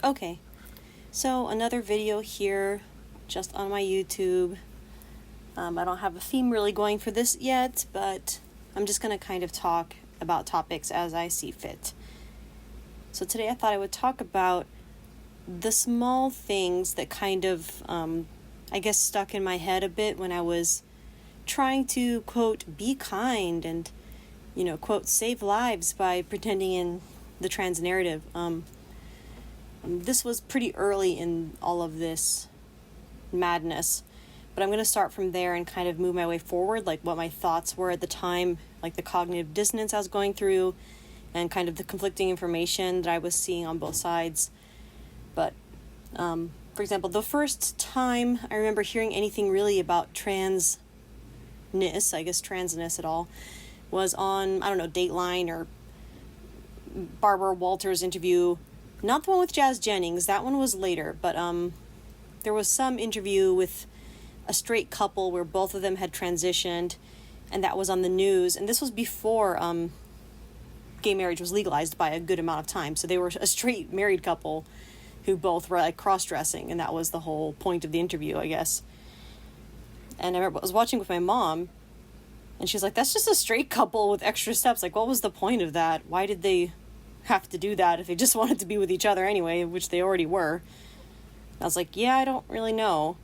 Okay, so another video here, just on my YouTube. I don't have a theme really going for this yet, but I'm just going to kind of talk about topics as I see fit. So today I thought I would talk about the small things that kind of, stuck in my head a bit when I was trying to, quote, be kind and, quote, save lives by pretending in the trans narrative. This was pretty early in all of this madness, but I'm going to start from there and kind of move my way forward, like what my thoughts were at the time, like the cognitive dissonance I was going through, and kind of the conflicting information that I was seeing on both sides. But, for example, the first time I remember hearing anything really about transness at all, was on, Dateline or Barbara Walters' interview. Not the one with Jazz Jennings, that one was later, but there was some interview with a straight couple where both of them had transitioned, and that was on the news, and this was before gay marriage was legalized by a good amount of time, so they were a straight married couple who both were like cross-dressing, and that was the whole point of the interview, I guess. And I remember I was watching with my mom, and she's like, that's just a straight couple with extra steps. Like, what was the point of that? Why did they have to do that if they just wanted to be with each other anyway, which they already were? I was like, yeah, I don't really know.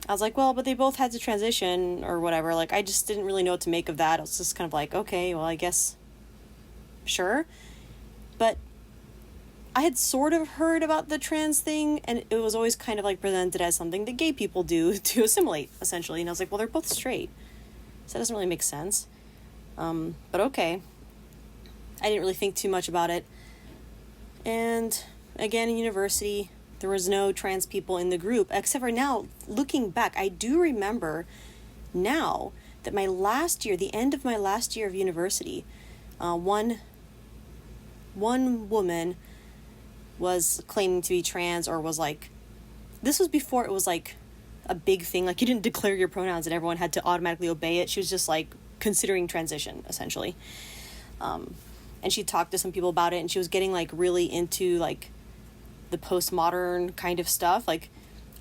I was like, well, but they both had to transition or whatever. Like, I just didn't really know what to make of that. I was just kind of like, okay, well, I guess, sure. But I had sort of heard about the trans thing, and it was always kind of like presented as something that gay people do to assimilate, essentially. And I was like, well, they're both straight, so that doesn't really make sense. But okay. I didn't really think too much about it. And again, in university, there was no trans people in the group, except for now, looking back, I do remember now that the end of my last year of university, one woman was claiming to be trans, or was like, this was before it was like a big thing, like you didn't declare your pronouns and everyone had to automatically obey it. She was just like considering transition, essentially. And she talked to some people about it, and she was getting like really into like the postmodern kind of stuff. Like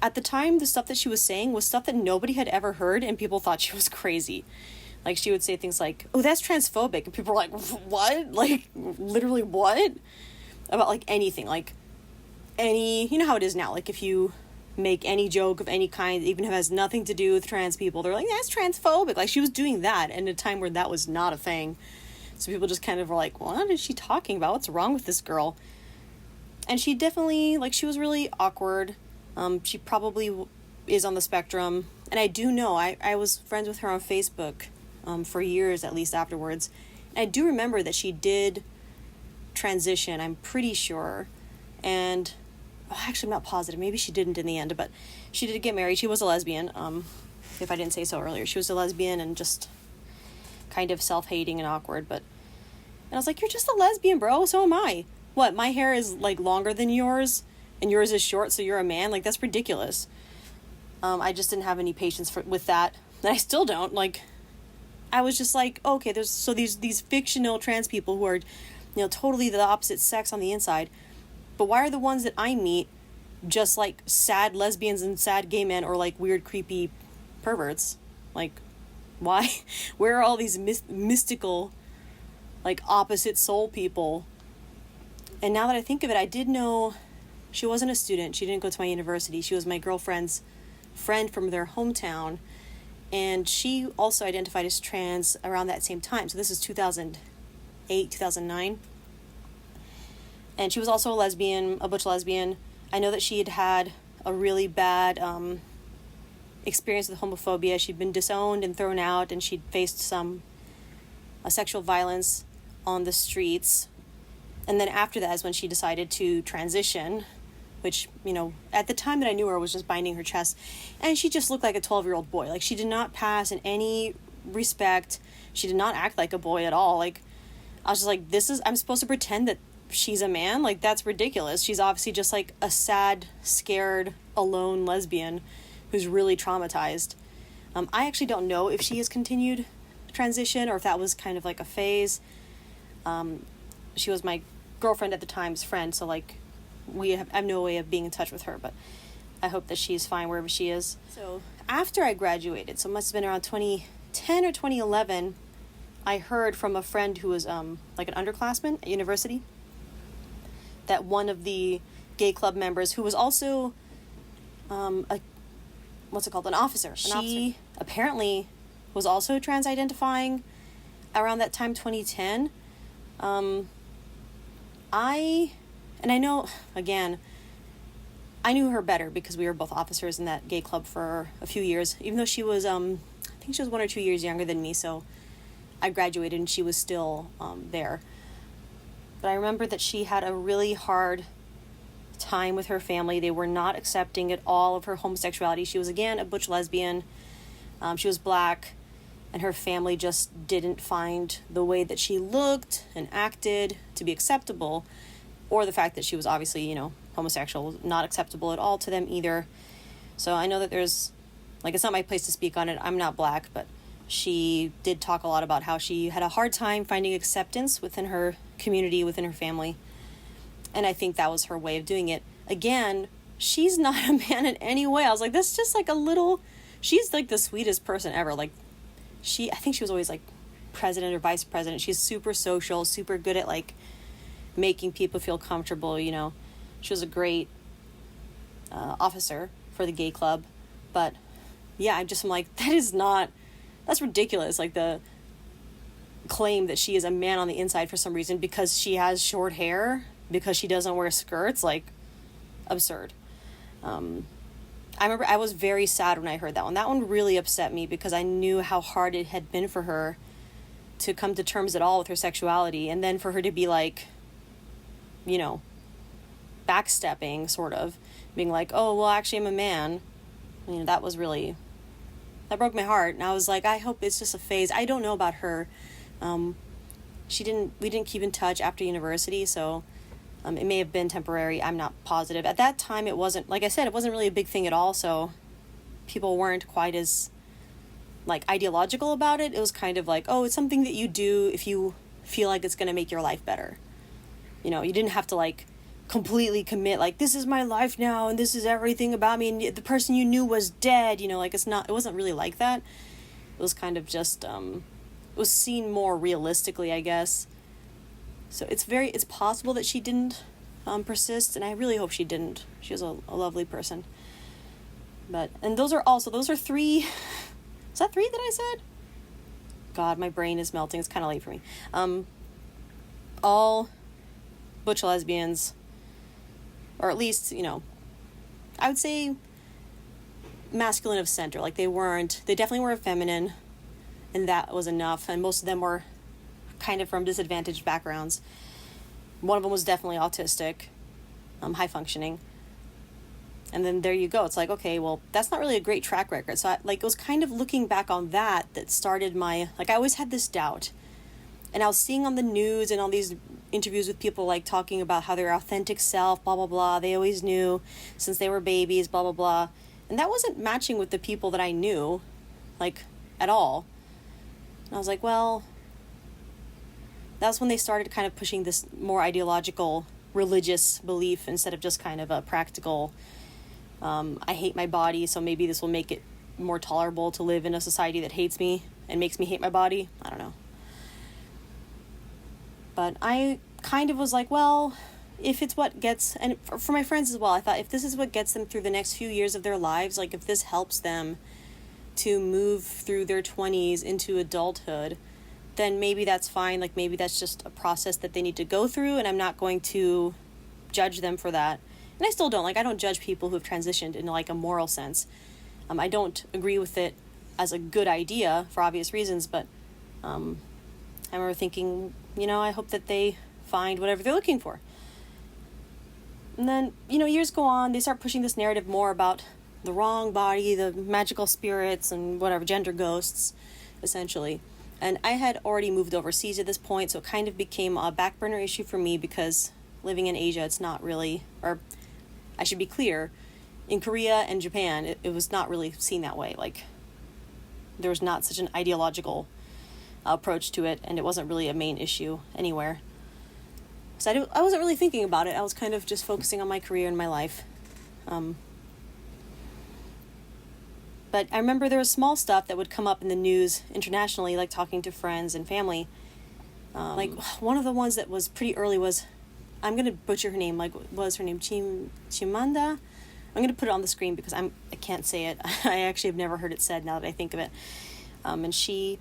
at the time, the stuff that she was saying was stuff that nobody had ever heard, and people thought she was crazy. Like she would say things like, oh, that's transphobic, and people were like, what? Like literally what? About like anything, like any, you know how it is now, like if you make any joke of any kind, even if it has nothing to do with trans people, they're like, that's transphobic. Like she was doing that in a time where that was not a thing. So people just kind of were like, what is she talking about? What's wrong with this girl? And she definitely, like, she was really awkward. She probably is on the spectrum. And I do know, I was friends with her on Facebook for years, at least afterwards. And I do remember that she did transition, I'm pretty sure. And, actually, I'm not positive. Maybe she didn't in the end, but she did get married. She was a lesbian, if I didn't say so earlier. She was a lesbian and just kind of self-hating and awkward, and I was like, you're just a lesbian, bro, so am I. What, my hair is like longer than yours and yours is short, so you're a man? Like, that's ridiculous. I just didn't have any patience with that, and I still don't. Like, I was just like, okay, there's these fictional trans people who are, totally the opposite sex on the inside, but why are the ones that I meet just like sad lesbians and sad gay men, or like weird creepy perverts? Like, why? Where are all these mystical, like, opposite soul people? And now that I think of it, I did know she wasn't a student. She didn't go to my university. She was my girlfriend's friend from their hometown. And she also identified as trans around that same time. So this is 2008, 2009. And she was also a lesbian, a butch lesbian. I know that she had had a really bad experience with homophobia. She'd been disowned and thrown out, and she'd faced some sexual violence on the streets. And then after that is when she decided to transition, which, at the time that I knew her was just binding her chest. And she just looked like a 12-year-old boy. Like, she did not pass in any respect. She did not act like a boy at all. Like, I was just like, I'm supposed to pretend that she's a man? Like, that's ridiculous. She's obviously just like a sad, scared, alone lesbian who's really traumatized. I actually don't know if she has continued transition or if that was kind of like a phase. She was my girlfriend at the time's friend, so like I have no way of being in touch with her, but I hope that she's fine wherever she is. So after I graduated, so it must have been around 2010 or 2011, I heard from a friend who was like an underclassman at university that one of the gay club members, who was also an officer. She apparently was also trans-identifying around that time, 2010. I know, again, I knew her better because we were both officers in that gay club for a few years, even though she was, I think she was 1 or 2 years younger than me, so I graduated and she was still there. But I remember that she had a really hard time with her family. They were not accepting at all of her homosexuality. She was, again, a butch lesbian. She was Black, and her family just didn't find the way that she looked and acted to be acceptable, or the fact that she was obviously, homosexual was not acceptable at all to them either. So I know that there's, it's not my place to speak on it. I'm not Black, but she did talk a lot about how she had a hard time finding acceptance within her community, within her family. And I think that was her way of doing it. Again, she's not a man in any way. I was like, that's just she's like the sweetest person ever. I think she was always president or vice president. She's super social, super good at making people feel comfortable, She was a great officer for the gay club. But yeah, I'm like, that's ridiculous. The claim that she is a man on the inside for some reason because she has short hair, because she doesn't wear skirts, absurd. I remember I was very sad when I heard that one. That one really upset me because I knew how hard it had been for her to come to terms at all with her sexuality, and then for her to be backstepping, sort of, being oh, well, actually I'm a man. That broke my heart, and I was like, I hope it's just a phase. I don't know about her. We didn't keep in touch after university, so it may have been temporary. I'm not positive. At that time, it wasn't, like I said, it wasn't really a big thing at all, so people weren't quite as, ideological about it. It was kind of oh, it's something that you do if you feel like it's going to make your life better. You didn't have to, completely commit, this is my life now, and this is everything about me, and the person you knew was dead, it wasn't really like that. It was kind of just, it was seen more realistically, I guess. So it's possible that she didn't persist, and I really hope she didn't. She was a lovely person. And those are 3, is that 3 that I said? God, my brain is melting, it's kind of late for me. All butch lesbians, or at least, I would say masculine of center. They definitely weren't feminine, and that was enough, and most of them were kind of from disadvantaged backgrounds. One of them was definitely autistic, high functioning. And then there you go. It's okay, well, that's not really a great track record. So it was kind of looking back on that started my, I always had this doubt. And I was seeing on the news and all these interviews with people talking about how their authentic self, blah, blah, blah. They always knew since they were babies, blah, blah, blah. And that wasn't matching with the people that I knew, at all. And I was like, well, that's when they started kind of pushing this more ideological, religious belief instead of just kind of a practical, I hate my body, so maybe this will make it more tolerable to live in a society that hates me and makes me hate my body. I don't know. But I kind of was like, well, if it's what gets, and for my friends as well, I thought if this is what gets them through the next few years of their lives, if this helps them to move through their 20s into adulthood, then maybe that's fine. Maybe that's just a process that they need to go through, and I'm not going to judge them for that. And I still don't. I don't judge people who have transitioned in a moral sense. I don't agree with it as a good idea for obvious reasons, but I remember thinking, I hope that they find whatever they're looking for. And then, years go on, they start pushing this narrative more about the wrong body, the magical spirits, and whatever, gender ghosts, essentially. And I had already moved overseas at this point, so it kind of became a back burner issue for me because living in Asia, it's not really, or I should be clear, in Korea and Japan, it was not really seen that way. There was not such an ideological approach to it, and it wasn't really a main issue anywhere. So I wasn't really thinking about it. I was kind of just focusing on my career and my life. But I remember there was small stuff that would come up in the news internationally, like talking to friends and family. Like one of the ones that was pretty early was, I'm going to butcher her name, like what was her name? Chimanda? I'm going to put it on the screen because I can't say it. I actually have never heard it said now that I think of it. And she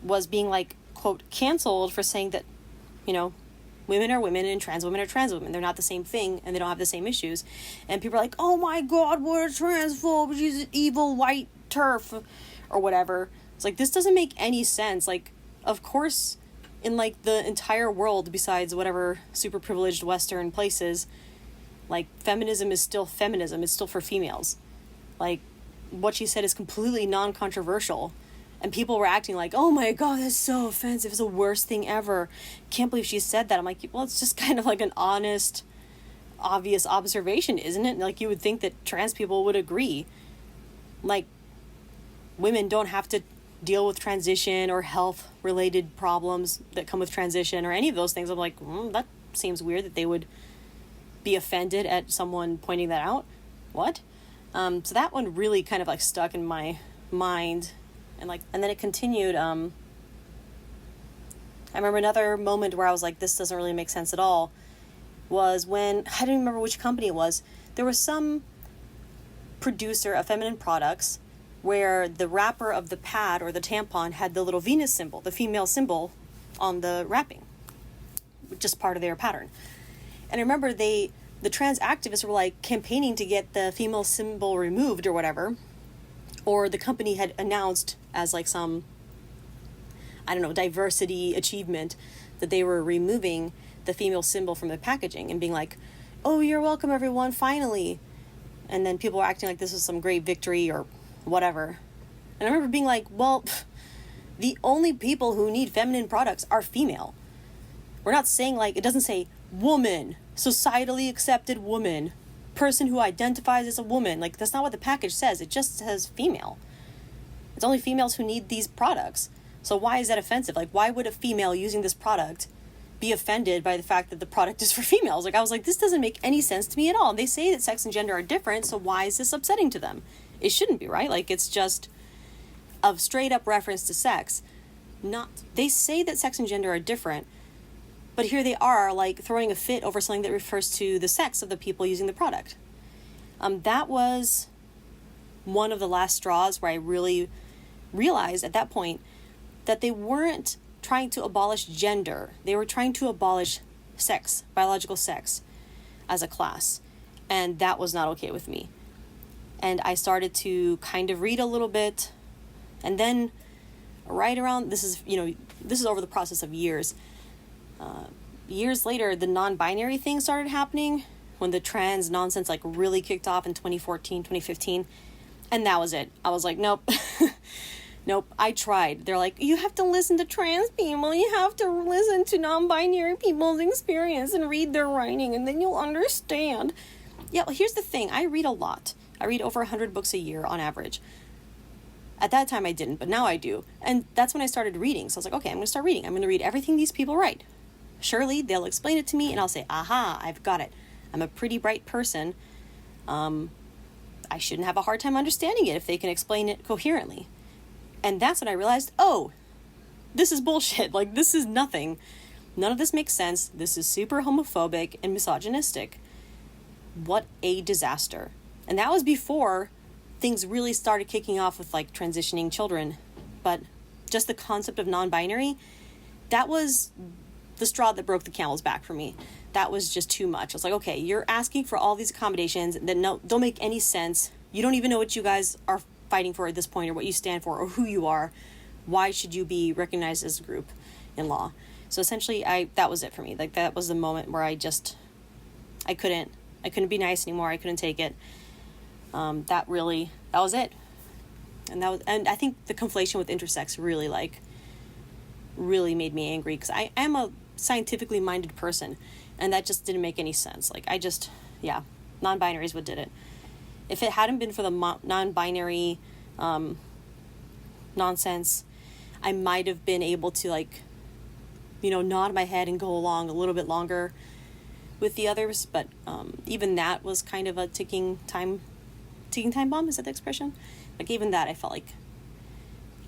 was being like, quote, canceled for saying that, you know, women are women and trans women are trans women. They're not the same thing and they don't have the same issues. And people are like, oh my God, what a transphobe. She's an evil white turf or whatever. It's like, this doesn't make any sense. Like, of course, in like the entire world, besides whatever super privileged Western places, like feminism is still feminism. It's still for females. Like, what she said is completely non-controversial. And people were acting like, oh my God, that's so offensive. It's the worst thing ever. Can't believe she said that. I'm like, well, it's just kind of like an honest, obvious observation, isn't it? Like, you would think that trans people would agree. Like, women don't have to deal with transition or health-related problems that come with transition or any of those things. I'm like, that seems weird that they would be offended at someone pointing that out. What? So that one really kind of like stuck in my mind. And then it continued. I remember another moment where I was like, this doesn't really make sense at all, was when, I don't remember which company it was, there was some producer of feminine products where the wrapper of the pad or the tampon had the little Venus symbol, the female symbol, on the wrapping, just part of their pattern. And I remember the trans activists were like campaigning to get the female symbol removed or whatever, or the company had announced as like some, I don't know, diversity achievement that they were removing the female symbol from the packaging and being like, oh, you're welcome everyone, finally. And then people were acting like this was some great victory or whatever. And I remember being like, well, the only people who need feminine products are female. We're not saying, like, it doesn't say woman, societally accepted woman, person who identifies as a woman. Like, that's not what the package says. It just says female. It's only females who need these products. So why is that offensive? Like, why would a female using this product be offended by the fact that the product is for females? Like, I was like, this doesn't make any sense to me at all. They say that sex and gender are different, so why is this upsetting to them? It shouldn't be, right? Like, it's just a straight up reference to sex. They say that sex and gender are different, but here they are, like, throwing a fit over something that refers to the sex of the people using the product. That was one of the last straws where I really realized at that point that they weren't trying to abolish gender. They were trying to abolish sex, biological sex, as a class. And that was not okay with me. And I started to kind of read a little bit. And then right around, this is over the process of years. Years later, the non-binary thing started happening when the trans nonsense like really kicked off in 2014, 2015. And that was it. I was like, nope. Nope, I tried. They're like, you have to listen to trans people. You have to listen to non-binary people's experience and read their writing, and then you'll understand. Yeah, well, here's the thing. I read a lot. I read over 100 books a year on average. At that time, I didn't, but now I do. And that's when I started reading. So I was like, okay, I'm going to start reading. I'm going to read everything these people write. Surely, they'll explain it to me, and I'll say, aha, I've got it. I'm a pretty bright person. I shouldn't have a hard time understanding it if they can explain it coherently. And that's when I realized, oh, this is bullshit. Like, this is nothing. None of this makes sense. This is super homophobic and misogynistic. What a disaster. And that was before things really started kicking off with, like, transitioning children. But just the concept of non-binary, that was the straw that broke the camel's back for me. That was just too much. I was like, okay, you're asking for all these accommodations that don't make any sense. You don't even know what you guys are fighting for at this point, or what you stand for, or who you are. Why should you be recognized as a group in law? So essentially, that was it for me. Like, that was the moment where I couldn't be nice anymore. I couldn't take it. That was it. And I think the conflation with intersex really made me angry, because I am a scientifically minded person, and that just didn't make any sense. Like, non-binary is what did it. If it hadn't been for the non-binary nonsense, I might have been able to, like, nod my head and go along a little bit longer. with the others, but even that was kind of a ticking time bomb. Is that the expression? Like, even that, I felt like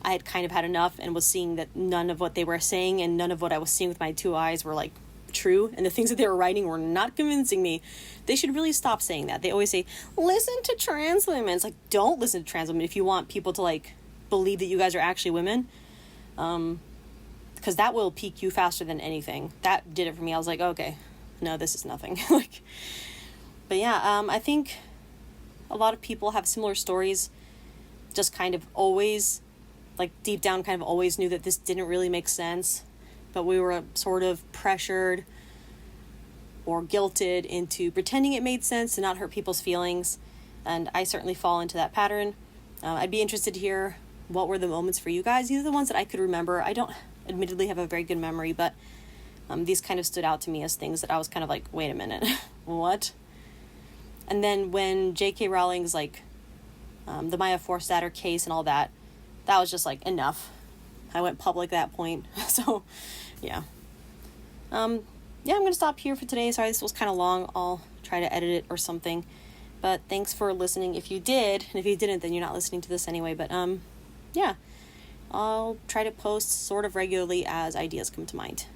I had kind of had enough and was seeing that none of what they were saying and none of what I was seeing with my two eyes were, like, true, and the things that they were writing were not convincing me. They should really stop saying that. They always say, listen to trans women. It's like, don't listen to trans women if you want people to, like, believe that you guys are actually women, because that will peak you faster than anything. That did it for me. I was like, okay, no, this is nothing. Like, but yeah, I think a lot of people have similar stories, just kind of always, like, deep down kind of always knew that this didn't really make sense, but we were sort of pressured or guilted into pretending it made sense to not hurt people's feelings, and I certainly fall into that pattern. I'd be interested to hear what were the moments for you guys. These are the ones that I could remember. I don't admittedly have a very good memory, but these kind of stood out to me as things that I was kind of like, wait a minute, what? And then when J.K. Rowling's, like, the Maya Forstater case and all that, that was just, like, enough. I went public at that point. So, yeah. I'm going to stop here for today. Sorry, this was kind of long. I'll try to edit it or something. But thanks for listening if you did. And if you didn't, then you're not listening to this anyway. But, yeah. I'll try to post sort of regularly as ideas come to mind.